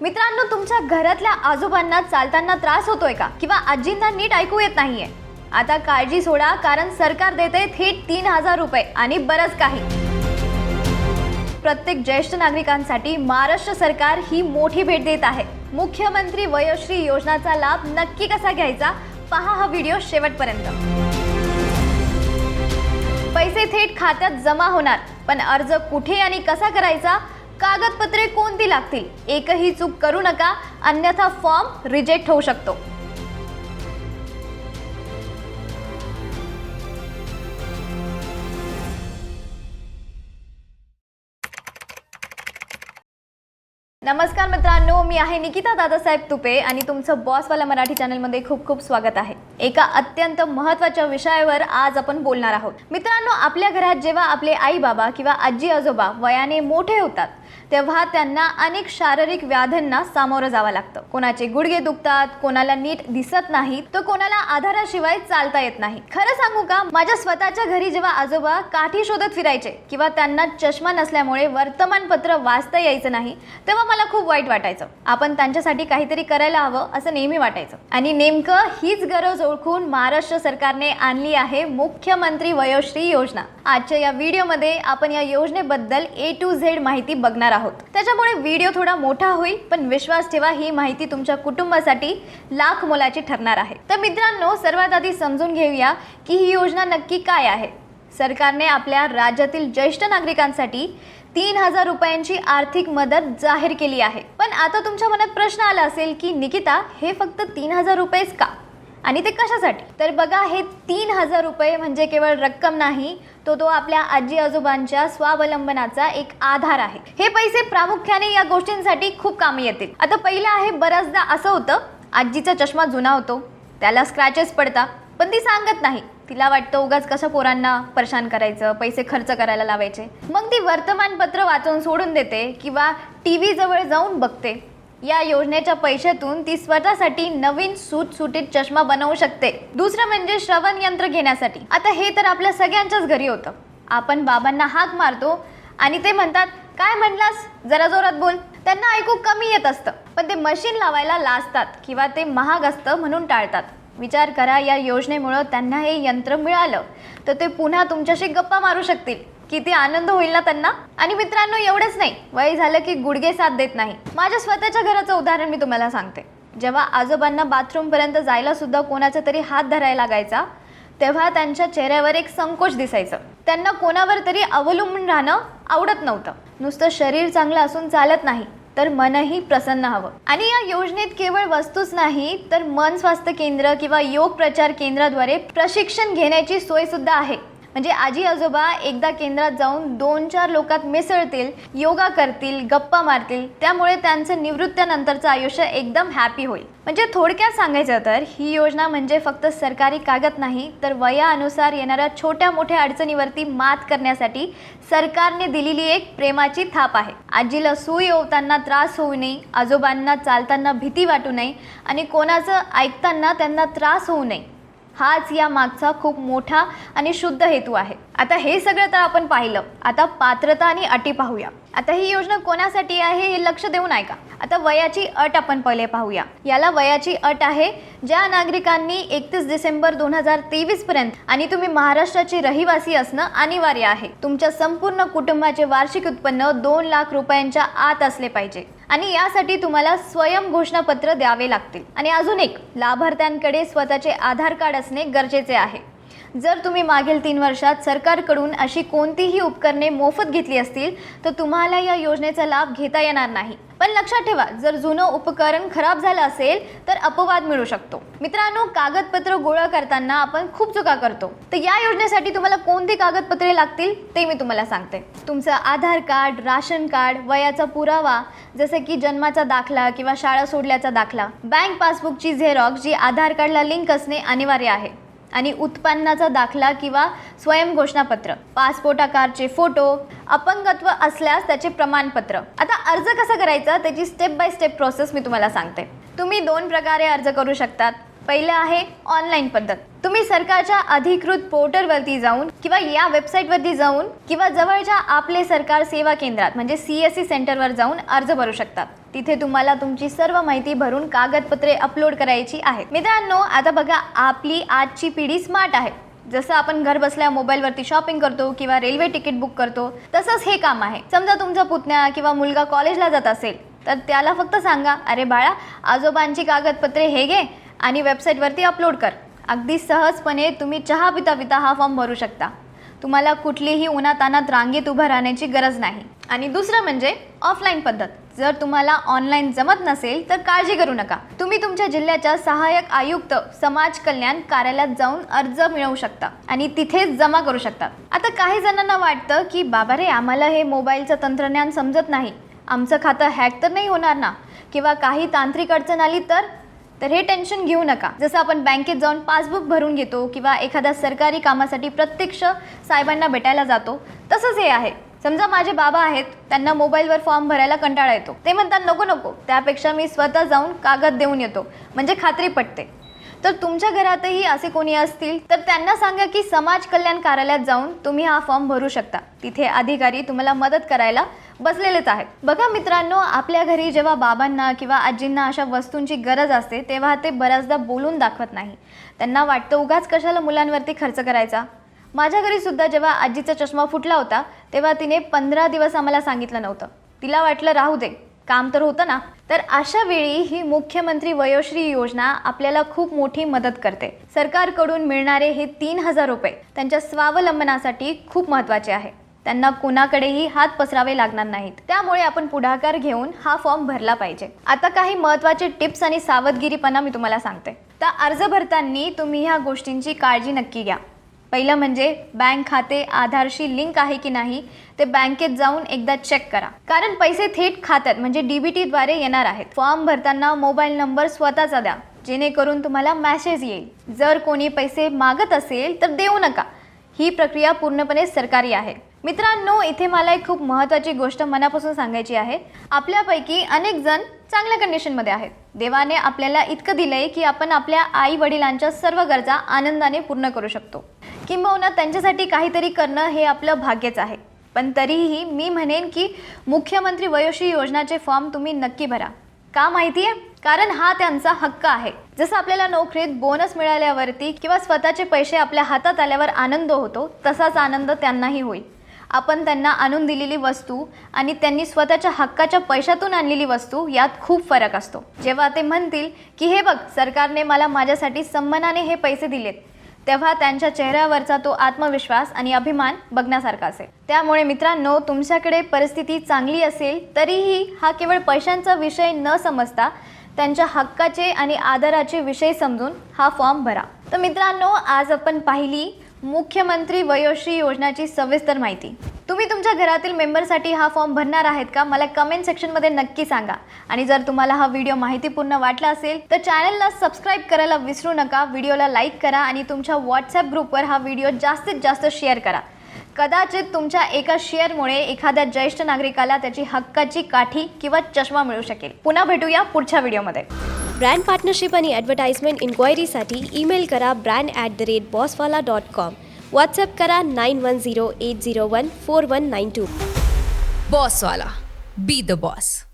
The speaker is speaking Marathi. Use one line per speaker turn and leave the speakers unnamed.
मित्रांनो, तुमच्या घरातल्या आजोबांना चालताना त्रास होतोय का किंवा आजींना नीट ऐकू येत नाहीये? आता काळजी सोडा, कारण सरकार देते थेट 3000 रुपये आणि बरंच काही. प्रत्येक ज्येष्ठ नागरिकांसाठी महाराष्ट्र सरकार ही मोठी भेट देत आहे. मुख्यमंत्री वयोश्री योजनाचा लाभ नक्की कसा घ्यायचा, पहा हा व्हिडिओ शेवटपर्यंत. पैसे थेट खात्यात जमा होणार, पण अर्ज कुठे आणि कसा करायचा, कागदपत्रे कोणती लागतील, एकही चूक करू नका, अन्यथा फॉर्म रिजेक्ट होऊ शकतो. नमस्कार मित्रांनो, मी आहे निकिता दादासाहेब तुपे आणि तुमचं बॉसवाला मराठी चॅनलमध्ये खूप खूप स्वागत आहे. एका अत्यंत महत्त्वाच्या विषयावर आज आपण बोलणार आहोत. मित्रांनो, आपल्या घरात जेव्हा आपले आई बाबा किंवा आजी आजोबा वयाने मोठे होतात तेव्हा त्यांना अनेक शारीरिक व्याधींना सामोरं जावं लागतं. कोणाचे गुडघे दुखतात, कोणाला नीट दिसत नाही, तर कोणाला आधाराशिवाय चालता येत नाही. खरं सांगू का, माझ्या स्वतःच्या घरी जेव्हा आजोबा काठी शोधत फिरायचे किंवा त्यांना चष्मा नसल्यामुळे वर्तमानपत्र वाचता यायचं नाही, तेव्हा मला खूप वाईट वाटायचं. आपण त्यांच्यासाठी काहीतरी करायला हवं असं नेहमी वाटायचं. आणि नेमकं हीच गरज ओळखून महाराष्ट्र सरकारने आणली आहे मुख्यमंत्री वयोश्री योजना. आजच्या या व्हिडिओमध्ये आपण या योजनेबद्दल A to Z माहिती बघणार आहोत. त्याच्यामुळे व्हिडिओ थोडा मोठा होईल, पण विश्वास ठेवा, ही माहिती तुमच्या कुटुंबासाठी लाख मोलाची ठरणार आहे. तर मित्रांनो, सर्वात आधी समजून घेऊया की ही योजना नक्की काय आहे. सरकारने आपल्या राज्यातील ज्येष्ठ नागरिकांसाठी 3000 रुपयांची आर्थिक मदत जाहीर केली आहे. पण आता तुमच्या मनात प्रश्न आला असेल की निकिता, हे फक्त 3000 रुपयेच का आणि ते कशासाठी? तर बघा, हे 3000 रुपये म्हणजे केवळ रक्कम नाही, तो आपल्या आजी आजोबांच्या स्वावलंबनाचा एक आधार आहे. हे पैसे प्रामुख्याने या गोष्टींसाठी खूप कामी येतील. आता पहिलं आहे, बऱ्याचदा असं होतं, आजीचा चष्मा जुना होतो, त्याला स्क्रॅचेस पडतात, पण ती सांगत नाही. तिला वाटतं उगाच कसं पोरांना परेशान करायचं, पैसे खर्च करायला लावायचे. मग ती वर्तमानपत्र वाचून सोडून देते किंवा TV जवळ जाऊन बघते. या योजनेच्या पैशातून ती स्वतःसाठी नवीन सुटसुटीत चष्मा बनवू शकते. दुसरं म्हणजे श्रवण यंत्र घेण्यासाठी. आता हे तर आपल्या सगळ्यांच्याच घरी होतं. आपण बाबांना हाक मारतो आणि ते म्हणतात, काय म्हणलास, जरा जोरात बोल. त्यांना ऐकू कमी येत असतं, पण ते मशीन लावायला लाजतात किंवा ते महाग असतं म्हणून टाळतात. विचार करा, या योजनेमुळं त्यांना हे यंत्र मिळालं तर ते पुन्हा तुमच्याशी गप्पा मारू शकतील. किती आनंद होईल ना त्यांना. आणि मित्रांनो, एवढंच नाही, वय झालं की गुडघे साथ देत नाही. माझ्या स्वतःच्या घराचं उदाहरण मी तुम्हाला सांगते. जेव्हा आजोबांना बाथरूमपर्यंत जायला सुद्धा कोणाचा तरी हात धरायला लागायचा, तेव्हा त्यांच्या चेहऱ्यावर एक संकोच दिसायचं. त्यांना कोणावर तरी अवलंबून राहणं आवडत नव्हतं. नुसतं शरीर चांगलं असून चालत नाही, तर मनही प्रसन्न हवं. आणि या योजनेत केवळ वस्तूच नाही, तर मन स्वास्थ्य केंद्र किंवा योग प्रचार केंद्राद्वारे प्रशिक्षण घेण्याची सोय सुद्धा आहे. म्हणजे आजी आजोबा एकदा केंद्रात जाऊन 2-4 लोकात मिसळतील, योगा करतील, गप्पा मारतील. त्यामुळे त्यांचं निवृत्तीनंतरचं आयुष्य एकदम हॅपी होईल. म्हणजे थोडक्यात सांगायचं तर ही योजना म्हणजे फक्त सरकारी कागद नाही, तर वयानुसार येणाऱ्या छोट्या मोठ्या अडचणीवरती मात करण्यासाठी सरकारने दिलेली एक प्रेमाची थाप आहे. आजीला सुई ओवताना त्रास होऊ नये, आजोबांना चालताना भीती वाटू नये आणि कोणाचं ऐकताना त्यांना त्रास होऊ नये, हाच या मागचा खूप मोठा आणि शुद्ध हेतू आहे. आता हे सगळं तर आपण पाहिलं. आता पात्रता आणि अटी पाहूया. आता ही योजना कोणासाठी आहे हे लक्ष देऊन ऐका. आता वयाची अट आपण पहिले पाहूया. याला वयाची अट आहे, ज्या नागरिकांनी 31 डिसेंबर 2023 पर्यंत आणि तुम्ही महाराष्ट्राचे रहिवासी असणं अनिवार्य आहे. तुमच्या संपूर्ण कुटुंबाचे वार्षिक उत्पन्न 2 लाख रुपयांच्या आत असले पाहिजे आणि यासाठी तुम्हाला स्वयं घोषणापत्र द्यावे लागतील. आणि अजून एक, लाभार्थ्यांकडे स्वतःचे आधार कार्ड असणे गरजेचे आहे. जर तुम्ही मागील 3 वर्षात सरकारकडून अशी कोणतीही उपकरणे मोफत घेतली असतील तर तुम्हाला या योजनेचा लाभ घेता येणार नाही. पण लक्षात ठेवा, जर जुनं उपकरण खराब झालं असेल तर अपवाद मिळू शकतो. मित्रांनो, कागदपत्र गोळा करताना आपण खूप चुका करतो. तर या योजनेसाठी तुम्हाला कोणती कागदपत्रे लागतील ते मी तुम्हाला सांगते. तुमचं आधार कार्ड, राशन कार्ड, वयाचा पुरावा जसे की जन्माचा दाखला किंवा शाळा सोडल्याचा दाखला, बँक पासबुकची झेरॉक्स जी आधार कार्डला लिंक असणे अनिवार्य आहे, आणि उत्पन्नाचा दाखला किंवा स्वयं घोषणापत्र, पासपोर्ट आकारचे फोटो, अपंगत्व असल्यास त्याचे प्रमाणपत्र. आता अर्ज कसा करायचा त्याची स्टेप बाय स्टेप प्रोसेस मी तुम्हाला सांगते. तुम्ही 2 प्रकारे अर्ज करू शकतात. पहिलं आहे ऑनलाईन पद्धत. तुम्ही सरकारच्या अधिकृत पोर्टलवरती जाऊन किंवा या वेबसाईटवरती जाऊन किंवा जवळच्या आपले सरकार सेवा केंद्रात म्हणजे CSC सेंटरवर जाऊन अर्ज भरू शकता. तिथे तुम्हाला तुमची सर्व माहिती भरून कागदपत्रे अपलोड करायची आहेत. मित्रांनो, आता बघा, आपली आजची पिढी स्मार्ट आहे. जसं आपण घर बसल्या मोबाईलवरती शॉपिंग करतो किंवा रेल्वे तिकीट बुक करतो, तसंच हे काम आहे. समजा तुमचा पुतण्या किंवा मुलगा कॉलेजला जात असेल तर त्याला फक्त सांगा, अरे बाळा, आजोबांची कागदपत्रे हे घे आणि वेबसाईटवरती अपलोड कर. अगदी सहजपणे तुम्ही चहा पिता पिता हा फॉर्म भरू शकता. तुम्हाला कुठलीही उन्हातानात रांगेत उभं राहण्याची गरज नाही. आणि दुसरं म्हणजे ऑफलाईन पद्धत. जर तुम्हाला ऑनलाईन जमत नसेल तर काळजी करू नका. तुम्ही तुमच्या जिल्ह्याच्या सहाय्यक आयुक्त समाज कल्याण कार्यालयात जाऊन अर्ज मिळवू शकता आणि तिथेच जमा करू शकता. आता काही जणांना वाटतं की बाबा रे, आम्हाला हे मोबाईलचं तंत्रज्ञान समजत नाही, आमचं खातं हॅक तर नाही होणार ना, किंवा काही तांत्रिक अडचण आली तर हे टेन्शन घेऊ नका. जसं आपण बँकेत जाऊन पासबुक भरून घेतो किंवा एखाद्या सरकारी कामासाठी प्रत्यक्ष साहेबांना भेटायला जातो, तसंच हे आहे. समजा माझे बाबा आहेत, त्यांना मोबाईलवर फॉर्म भरायला कंटाळा येतो. ते म्हणतात नको, त्यापेक्षा मी स्वतः जाऊन कागद देऊन येतो, म्हणजे खात्री पटते. तर तुमच्या घरातही असे कोणी असतील तर त्यांना सांगा की समाज कल्याण कार्यालयात जाऊन तुम्ही हा फॉर्म भरू शकता. तिथे अधिकारी तुम्हाला मदत करायला बसलेलेच आहेत. बघा मित्रांनो, आपल्या घरी जेव्हा बाबांना किंवा आजींना अशा वस्तूंची गरज असते तेव्हा ते बऱ्याचदा बोलून दाखवत नाही. त्यांना वाटतं उगाच कशाला मुलांवरती खर्च करायचा. माझ्या घरी सुद्धा जेव्हा आजीचा चष्मा फुटला होता तेव्हा तिने 15 दिवस आम्हाला सांगितलं नव्हतं. तिला वाटलं राहू दे, काम तर होतं ना. तर अशा वेळी ही मुख्यमंत्री वयोश्री योजना आपल्याला खूप मोठी मदत करते. सरकारकडून मिळणारे हे 3,000 रुपये त्यांच्या स्वावलंबनासाठी खूप महत्त्वाचे आहे. त्यांना कोणाकडेही हात पसरावे लागणार नाहीत. त्यामुळे आपण पुढाकार घेऊन हा फॉर्म भरला पाहिजे. आता काही महत्त्वाचे टिप्स आणि सावधगिरीपणा मी तुम्हाला सांगते. तर अर्ज भरताना तुम्ही ह्या गोष्टींची काळजी नक्की घ्या. पहिलं म्हणजे बँक खाते आधारशी लिंक आहे की नाही ते बँकेत जाऊन एकदा चेक करा, कारण पैसे थेट खात्यात म्हणजे DBT द्वारे येणार आहेत. फॉर्म भरताना मोबाईल नंबर स्वतःचा द्या, जेणेकरून तुम्हाला मेसेज येईल. जर कोणी पैसे मागत असेल तर देऊ नका. ही प्रक्रिया पूर्णपणे सरकारी आहे. मित्रांनो, इथे मला एक खूप महत्त्वाची गोष्ट मनापासून सांगायची आहे. आपल्यापैकी अनेक जण चांगल्या कंडिशनमध्ये आहेत. देवाने आपल्याला इतकं दिलंय की आपण आपल्या आई वडिलांच्या सर्व गरजा आनंदाने पूर्ण करू शकतो. किंबहुना त्यांच्यासाठी काहीतरी करणं हे आपलं भाग्यच आहे. पण तरीही मी म्हणेन की मुख्यमंत्री वयोश्री योजनाचे फॉर्म तुम्ही नक्की भरा. का माहिती आहे? कारण हा त्यांचा हक्क आहे. जसं आपल्याला नोकरीत बोनस मिळाल्यावरती किंवा स्वतःचे पैसे आपल्या हातात आल्यावर आनंद होतो, तसाच आनंद त्यांनाही होईल. आपण त्यांना आणून दिलेली वस्तू आणि त्यांनी स्वतःच्या हक्काच्या पैशातून आणलेली वस्तू यात खूप फरक असतो. जेव्हा ते म्हणतील की हे बघ, सरकारने मला माझ्यासाठी सन्मानाने हे पैसे दिलेत, तेव्हा त्यांच्या चेहऱ्यावरचा तो आत्मविश्वास आणि अभिमान बघण्यासारखा असेल. त्यामुळे मित्रांनो, तुमच्याकडे परिस्थिती चांगली असेल तरीही हा केवळ पैशांचा विषय न समजता त्यांच्या हक्काचे आणि आदराचे विषय समजून हा फॉर्म भरा. तर मित्रांनो, आज आपण पाहिली मुख्यमंत्री वयोश्री योजनाची सविस्तर माहिती. तुम्ही तुमच्या घरातील मेंबरसाठी हा फॉर्म भरणार आहेत का? मला कमेंट सेक्शनमध्ये नक्की सांगा. आणि जर तुम्हाला हा व्हिडिओ माहितीपूर्ण वाटला असेल तर चॅनलला सबस्क्राईब करायला विसरू नका. व्हिडिओला लाईक करा आणि तुमच्या व्हॉट्सॲप ग्रुपवर हा व्हिडिओ जास्तीत जास्त शेअर करा. कदाचित तुमच्या एका शेअरमुळे एखाद्या ज्येष्ठ नागरिकाला त्याची हक्काची काठी किंवा चष्मा मिळू शकेल. पुन्हा भेटूया पुढच्या व्हिडिओमध्ये.
ब्रँड पार्टनरशिप आणि ॲडव्हर्टाइजमेंट इन्क्वायरीसाठी ईमेल करा brand@bosswala.com. व्हॉट्सअप करा 9108014192.
बॉसवाला. Be the boss.